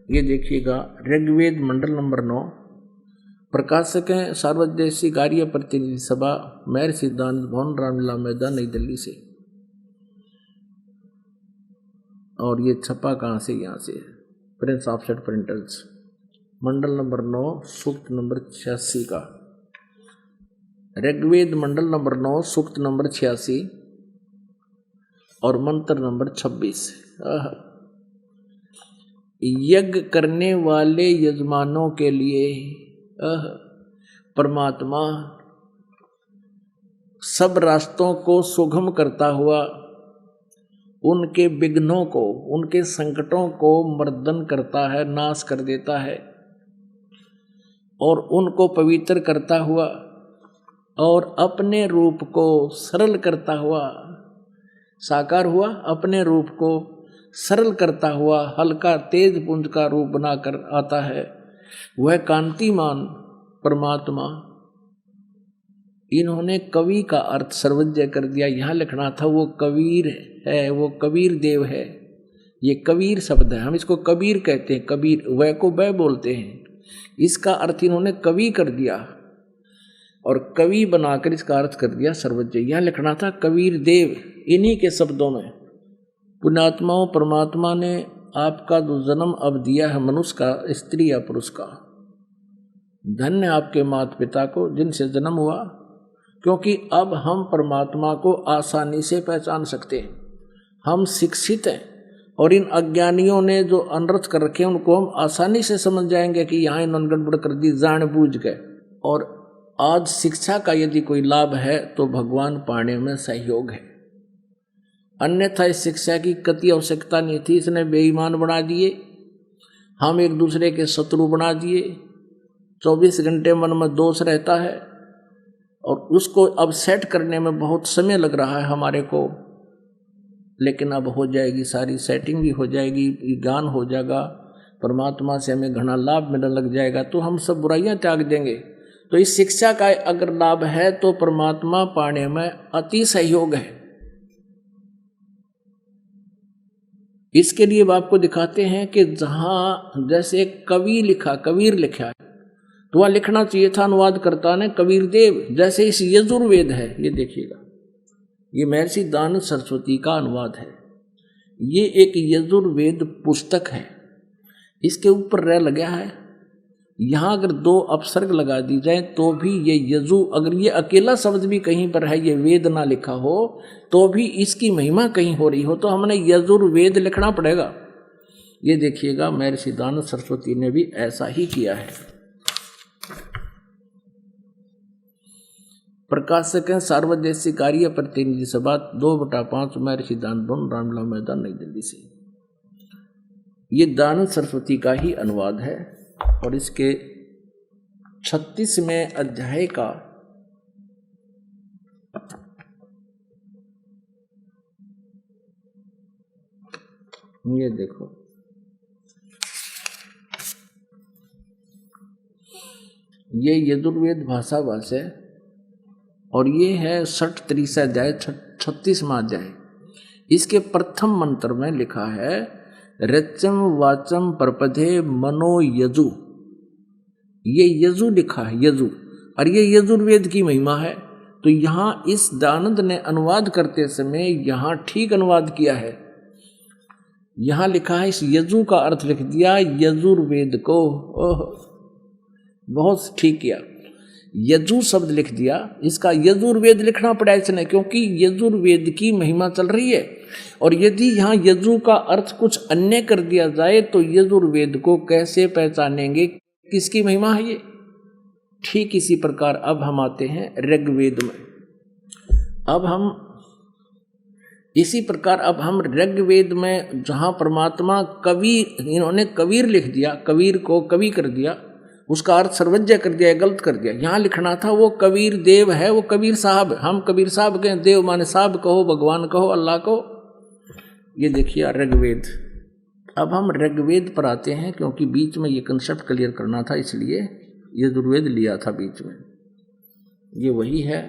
ये देखिएगा ऋग्वेद मंडल नंबर 9, प्रकाशक हैं सार्वदेशी कार्य प्रतिनिधि सभा, मेहर सिद्धांत भवन, रामलीला मैदान, नई दिल्ली से। और ये छपा कहाँ से? यहाँ से, प्रिंस ऑफसेट प्रिंटर्स, मंडल नंबर 9, सूक्त नंबर 86 का। ऋग्वेद मंडल नंबर 9, सूक्त नंबर 86 और मंत्र नंबर 26। यज्ञ करने वाले यजमानों के लिए परमात्मा सब रास्तों को सुगम करता हुआ उनके विघ्नों को, उनके संकटों को मर्दन करता है, नाश कर देता है, और उनको पवित्र करता हुआ और अपने रूप को सरल करता हुआ, साकार हुआ, अपने रूप को सरल करता हुआ हल्का तेज पुंज का रूप बनाकर आता है, वह कांतिमान परमात्मा। इन्होंने कवि का अर्थ सर्वज्ञ कर दिया। यहाँ लिखना था वो कबीर है, वो कबीर देव है। ये कबीर शब्द है, हम इसको कबीर कहते हैं, कबीर वह को वह बोलते हैं। इसका अर्थ इन्होंने कवि कर दिया और कवि बनाकर इसका अर्थ कर दिया सर्वज्ञ। यहाँ लिखना था कबीर देव। इन्हीं के शब्दों में पुण्यात्माओं, परमात्मा ने आपका जो जन्म अब दिया है मनुष्य का, स्त्री या पुरुष का, धन्य आपके माता पिता को जिनसे जन्म हुआ, क्योंकि अब हम परमात्मा को आसानी से पहचान सकते हैं। हम शिक्षित हैं और इन अज्ञानियों ने जो अनर्थ कर रखे हैं उनको हम आसानी से समझ जाएंगे कि यहाँ इन्होंने गड़बड़ कर दी जानबूझ के। और आज शिक्षा का यदि कोई लाभ है तो भगवान पाने में सहयोग है, अन्यथा इस शिक्षा की कति आवश्यकता नहीं थी। इसने बेईमान बना दिए, हम एक दूसरे के शत्रु बना दिए, 24 घंटे मन में दोष रहता है और उसको अब सेट करने में बहुत समय लग रहा है हमारे को, लेकिन अब हो जाएगी, सारी सेटिंग भी हो जाएगी, ज्ञान हो जाएगा, परमात्मा से हमें घना लाभ मिलने लग जाएगा, तो हम सब बुराइयां त्याग देंगे। तो इस शिक्षा का अगर लाभ है तो परमात्मा पाने में अति सहयोग है। इसके लिए अब आपको दिखाते हैं कि जहां जैसे कवि लिखा, कबीर लिखा है, तो वह लिखना चाहिए था अनुवादकर्ता ने कबीर देव। जैसे इस यजुर्वेद है, ये देखिएगा, ये महर्षि दानव सरस्वती का अनुवाद है। ये एक यजुर्वेद पुस्तक है, इसके ऊपर रह लगा है। यहाँ अगर 2 अपसर्ग लगा दी जाए तो भी ये यजु, अगर ये अकेला शब्द भी कहीं पर है, ये वेद ना लिखा हो, तो भी इसकी महिमा कहीं हो रही हो, तो हमने यजुर्वेद लिखना पड़ेगा। ये देखिएगा महर्षि दानव सरस्वती ने भी ऐसा ही किया है। प्रकाशक हैं सार्वदेशी कार्य प्रतिनिधि सभा, 2/5, महर्षि दानव भवन, रामलीला मैदान, नई दिल्ली से। ये दानव सरस्वती का ही अनुवाद है और इसके 36वें अध्याय का ये देखो, ये यजुर्वेद भाषा है और ये है 63 अध्याय, 36वां अध्याय। इसके प्रथम मंत्र में लिखा है रचम वाचम प्रपदे मनो यजु। ये यजु लिखा है, यजु, और ये यजुर्वेद की महिमा है। तो यहाँ इस दानंद ने अनुवाद करते समय यहाँ ठीक अनुवाद किया है। यहाँ लिखा है, इस यजु का अर्थ लिख दिया यजुर्वेद को। ओह, बहुत ठीक किया, यजु शब्द लिख दिया, इसका यजुर्वेद लिखना पड़ा इसने, क्योंकि यजुर्वेद की महिमा चल रही है। और यदि यहाँ यजु का अर्थ कुछ अन्य कर दिया जाए तो यजुर्वेद को कैसे पहचानेंगे, किसकी महिमा है ये? ठीक इसी प्रकार अब हम आते हैं ऋग्वेद में। अब हम इसी प्रकार अब हम ऋग्वेद में, जहाँ परमात्मा कवि, इन्होंने कबीर लिख दिया, कबीर को कवि कर दिया, उसका अर्थ सर्वज्ञ कर दिया, गलत कर दिया। यहाँ लिखना था वो कबीर देव है, वो कबीर साहब। हम कबीर साहब के, देव माने साहब कहो, भगवान कहो, अल्लाह को। ये देखिए ऋग्वेद। अब हम ऋग्वेद पर आते हैं, क्योंकि बीच में ये कंसेप्ट क्लियर करना था, इसलिए यजुर्वेद लिया था बीच में। ये वही है,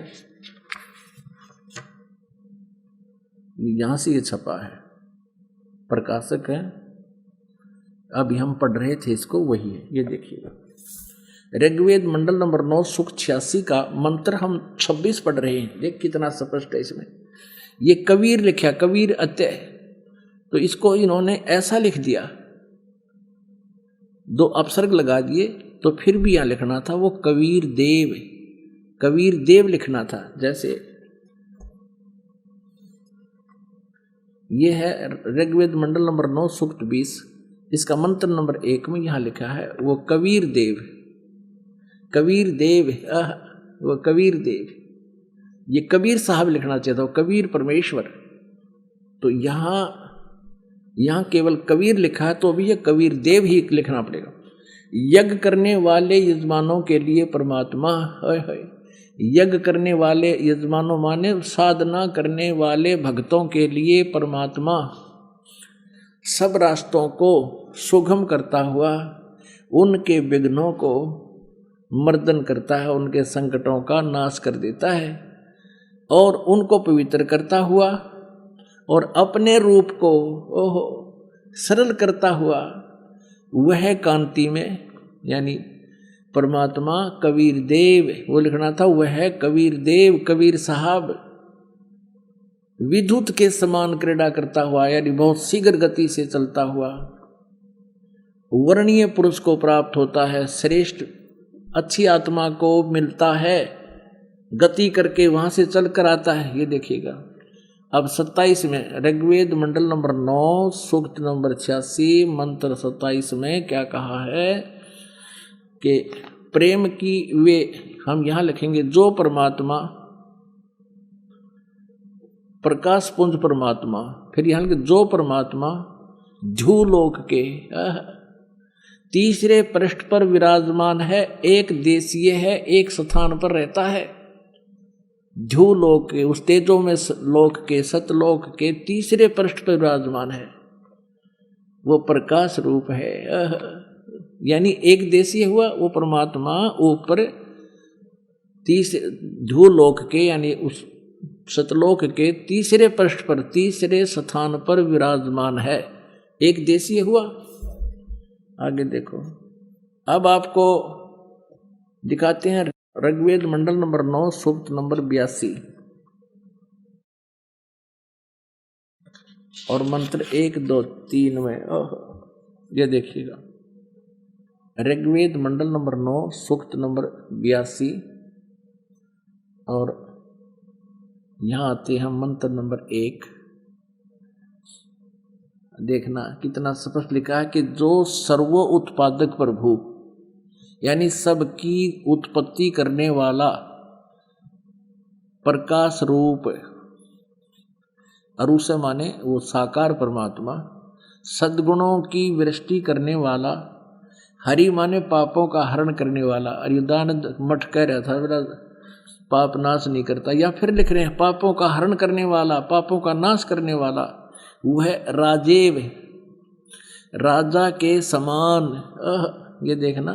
यहाँ से ये छपा है। प्रकाशक है अभी हम पढ़ रहे थे इसको, वही है, ये देखिएगा। ऋग्वेद मंडल नंबर 9 सूक्त 86 का मंत्र हम 26 पढ़ रहे हैं। देख कितना स्पष्ट है इसमें। ये कबीर लिखा, कबीर अत्यय, तो इसको इन्होंने ऐसा लिख दिया, 2 अपसर्ग लगा दिए, तो फिर भी यहां लिखना था वो कबीर देव, कबीर देव लिखना था। जैसे ये है ऋग्वेद मंडल नंबर 9 सूक्त 20, इसका मंत्र नंबर 1 में यहां लिखा है वो कबीर देव, कबीर देव, वो कबीर देव। ये कबीर साहब लिखना चाहिए था, कबीर परमेश्वर। तो यहां केवल कबीर लिखा है, तो अभी ये कबीर देव ही लिखना पड़ेगा। यज्ञ करने वाले यजमानों के लिए परमात्मा, यज्ञ करने वाले यजमानों माने साधना करने वाले भक्तों के लिए परमात्मा सब रास्तों को सुगम करता हुआ उनके विघ्नों को मर्दन करता है, उनके संकटों का नाश कर देता है और उनको पवित्र करता हुआ और अपने रूप को सरल करता हुआ वह कांति में, यानी परमात्मा कबीर देव, वो लिखना था वह कबीर देव, कबीर साहब विद्युत के समान क्रीड़ा करता हुआ, यानी बहुत शीघ्र गति से चलता हुआ वर्णीय पुरुष को प्राप्त होता है, श्रेष्ठ अच्छी आत्मा को मिलता है, गति करके वहां से चल कर आता है। ये देखिएगा। अब 27 में ऋग्वेद मंडल नंबर 9 सूक्त नंबर 86 मंत्र 27 में क्या कहा है कि प्रेम की वे, हम यहां लिखेंगे जो परमात्मा प्रकाश पुंज परमात्मा, फिर यहां लिखेंगे जो परमात्मा झूलोक के तीसरे पृष्ठ पर विराजमान है, एक देशीय है, एक स्थान पर रहता है। झूलोक के, उस तेजो में लोक के, सतलोक के तीसरे पृष्ठ पर विराजमान है, वो प्रकाश रूप है। यानी एक देशीय हुआ वो परमात्मा ऊपर झूलोक के, यानी उस सतलोक के तीसरे पृष्ठ पर, तीसरे स्थान पर विराजमान है, एक देशीय हुआ। आगे देखो, अब आपको दिखाते हैं ऋग्वेद मंडल नंबर 9 सूक्त नंबर 82 और मंत्र 1 2 3 में। ये देखिएगा, ऋग्वेद मंडल नंबर 9 सूक्त नंबर 82 और यहां आते हैं मंत्र नंबर 1। देखना कितना स्पष्ट लिखा है कि जो सर्वो उत्पादक प्रभु, यानी सबकी उत्पत्ति करने वाला प्रकाश रूप, और उसे माने वो साकार परमात्मा, सद्गुणों की वृष्टि करने वाला, हरि माने पापों का हरण करने वाला। अयोध्यानंद मठ कह रहा था मेरा पाप नाश नहीं करता, या फिर लिख रहे हैं पापों का हरण करने वाला, पापों का नाश करने वाला, वह राजेव, राजा के समान। ये देखना,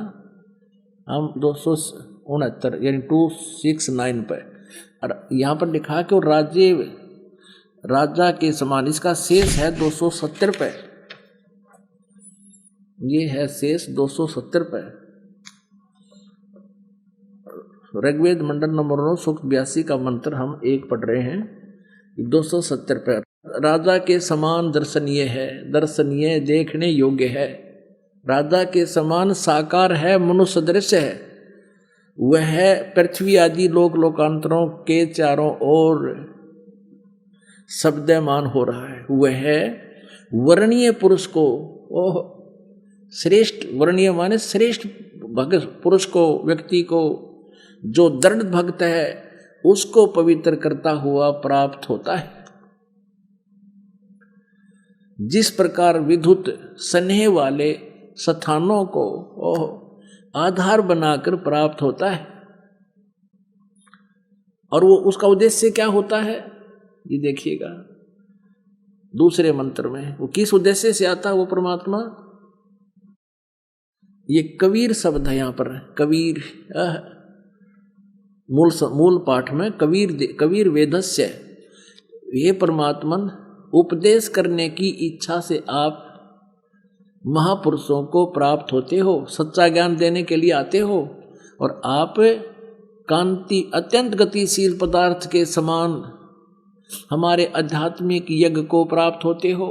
हम 269 यानी 269 पर, और यहाँ पर लिखा है कि वो राजेव, राजा के समान। इसका शेष है 270 पे, ये है शेष 270 पे। ऋग्वेद मंडल नंबर 9 सूक्त 82 का मंत्र हम 1 पढ़ रहे हैं, 270 पे। राजा के समान दर्शनीय है, दर्शनीय देखने योग्य है, राजा के समान साकार है, मनुष्य दृश्य है, वह पृथ्वी आदि लोक लोकांतरों के चारों ओर शब्दमान हो रहा है। वह वर्णीय पुरुष को, श्रेष्ठ, वर्णीय माने श्रेष्ठ भक्त पुरुष को, व्यक्ति को, जो दृढ़ भक्त है उसको पवित्र करता हुआ प्राप्त होता है। जिस प्रकार विद्युत स्नेह वाले स्थानों को आधार बनाकर प्राप्त होता है, और वो उसका उद्देश्य क्या होता है ये देखिएगा दूसरे मंत्र में, वो किस उद्देश्य से आता है वो परमात्मा। ये कबीर शब्द है यहाँ पर, कबीर मूल पाठ में कबीर वेदस्य, ये परमात्मन उपदेश करने की इच्छा से आप महापुरुषों को प्राप्त होते हो, सच्चा ज्ञान देने के लिए आते हो, और आप कांति अत्यंत गतिशील पदार्थ के समान हमारे आध्यात्मिक यज्ञ को प्राप्त होते हो,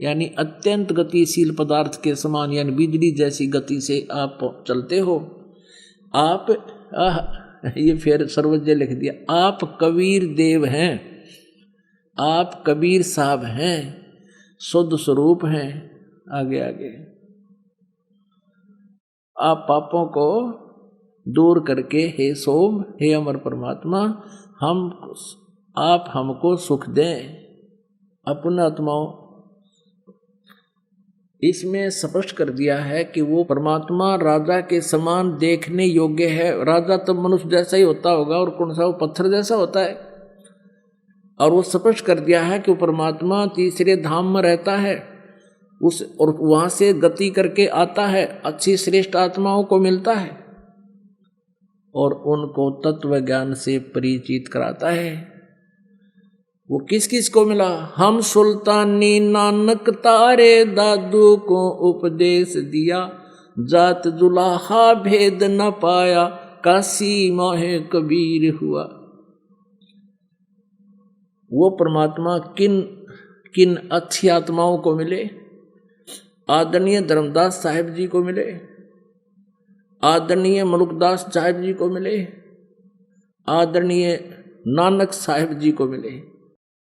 यानी अत्यंत गतिशील पदार्थ के समान, यानी बिजली जैसी गति से आप चलते हो। आप ये फिर सर्वज्ञ लिख दिया, आप कबीर देव हैं, आप कबीर साहब हैं, शुद्ध स्वरूप हैं। आगे आगे आप पापों को दूर करके, हे सोम, हे अमर परमात्मा, आप हमको सुख दें अपना आत्माओं। इसमें स्पष्ट कर दिया है कि वो परमात्मा राजा के समान देखने योग्य है। राजा तो मनुष्य जैसा ही होता होगा, और कौन सा वो पत्थर जैसा होता है। और वो स्पष्ट कर दिया है कि वो परमात्मा तीसरे धाम में रहता है, और वहां से गति करके आता है, अच्छी श्रेष्ठ आत्माओं को मिलता है और उनको तत्व ज्ञान से परिचित कराता है। वो किस किस को मिला? हम सुल्तानी नानक तारे दादू को उपदेश दिया, जात जुलाहा भेद न पाया, काशी माहे कबीर हुआ। वो परमात्मा किन किन अच्छी आत्माओं को मिले? आदरणीय धर्मदास साहिब जी को मिले, आदरणीय मलुकदास साहिब जी को मिले, आदरणीय नानक साहिब जी को मिले।